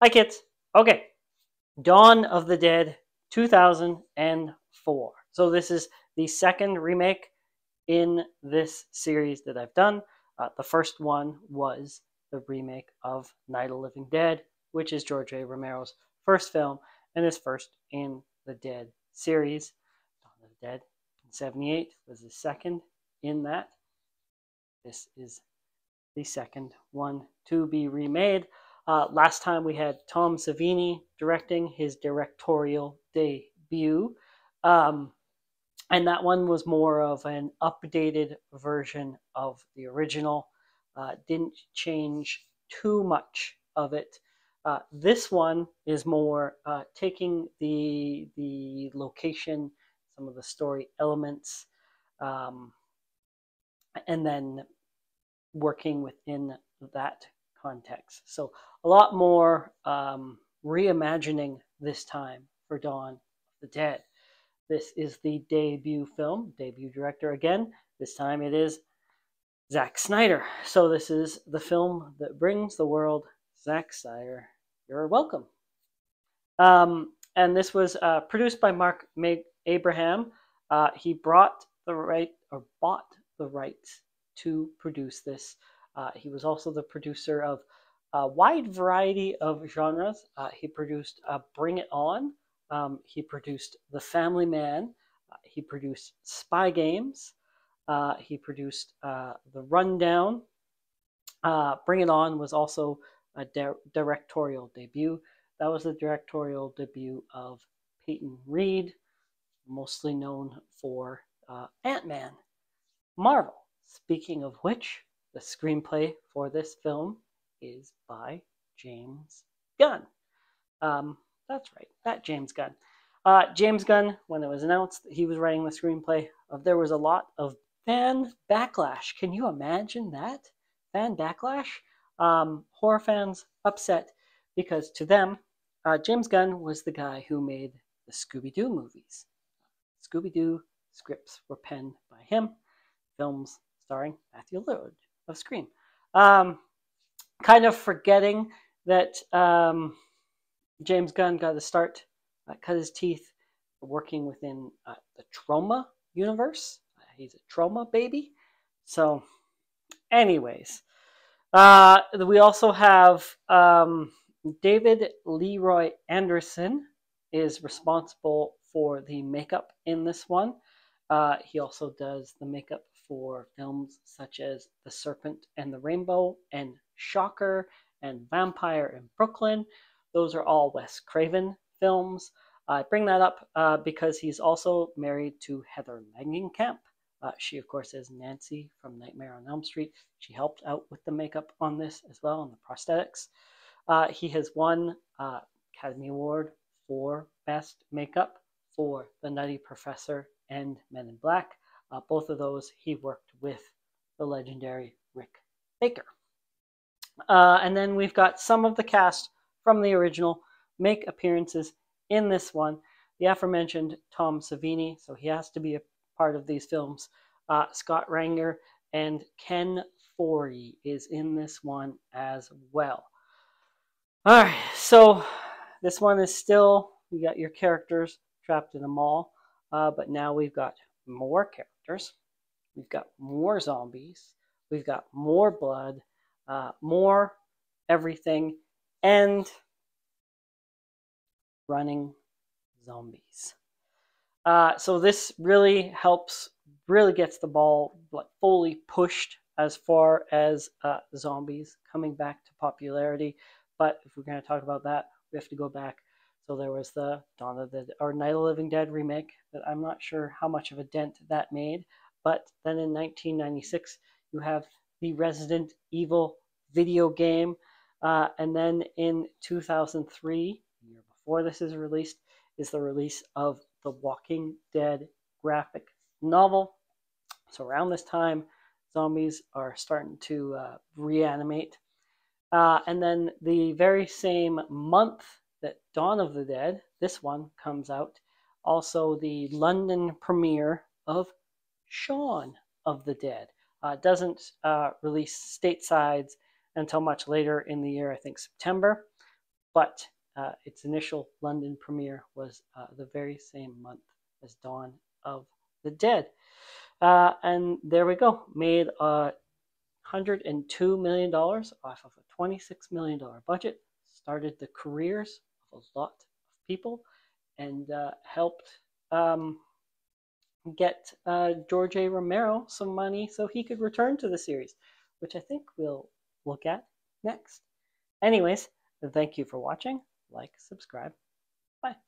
Hi, kids. Okay, Dawn of the Dead 2004. So, this is the second remake in this series that I've done. The first one was the remake of Night of the Living Dead, which is George A. Romero's first film and his first in the Dead series. Dawn of the Dead in 78 was the second in that. This is the second one to be remade. Last time we had Tom Savini directing his directorial debut. And that one was more of an updated version of the original. Didn't change too much of it. This one is more taking the location, some of the story elements, and then working within that context. So a lot more reimagining this time for Dawn of the Dead. This is the debut film, debut director again. This time it is Zack Snyder. So this is the film that brings the world Zack Snyder. You're welcome. And this was produced by Mark Abraham. He bought the rights to produce this. He was also the producer of a wide variety of genres. He produced Bring It On. He produced The Family Man. He produced Spy Games. He produced The Rundown. Bring It On was also a directorial debut. That was the directorial debut of Peyton Reed, mostly known for Ant-Man. Marvel. Speaking of which, the screenplay for this film is by James Gunn. That's right, that James Gunn. James Gunn, when it was announced that he was writing the screenplay, there was a lot of fan backlash. Can you imagine that? Fan backlash? Horror fans upset because to them, James Gunn was the guy who made the Scooby-Doo movies. Scooby-Doo scripts were penned by him. Films starring Matthew Lillard of Scream. Kind of forgetting that James Gunn got to start, cut his teeth working within the Trauma universe. He's a Trauma baby. So, anyways, we also have David Leroy Anderson is responsible for the makeup in this one. He also does the makeup for films such as The Serpent and the Rainbow and Shocker and Vampire in Brooklyn. Those are all Wes Craven films. I bring that up because he's also married to Heather Langenkamp. She, of course, is Nancy from Nightmare on Elm Street. She helped out with the makeup on this as well, and the prosthetics. He has won Academy Award for Best Makeup for The Nutty Professor and Men in Black. Both of those he worked with the legendary Rick Baker. And then we've got some of the cast from the original make appearances in this one. The aforementioned Tom Savini, so he has to be a part of these films. Scott Ranger and Ken Foree is in this one as well. All right, so this one is still, you got your characters trapped in a mall, but now we've got more characters. We've got more zombies. We've got more blood, more everything, and running zombies. So this really helps, really gets the ball fully pushed as far as zombies coming back to popularity. But if we're going to talk about that, we have to go back. So there was the Dawn of the or Night of the Living Dead remake that I'm not sure how much of a dent that made. But then in 1996, you have the Resident Evil video game. And then in 2003, the year before this is released, is the release of The Walking Dead graphic novel. So around this time, zombies are starting to reanimate. And then the very same month that Dawn of the Dead, this one, comes out, also the London premiere of Shaun of the Dead. Doesn't release stateside until much later in the year, I think September. but its initial London premiere was the very same month as Dawn of the Dead. And there we go. Made $102 million off of a $26 million budget. Started the careers of a lot of people and helped get George A. Romero some money so he could return to the series, which I think we'll look at next. Anyways, thank you for watching. Like, subscribe. Bye.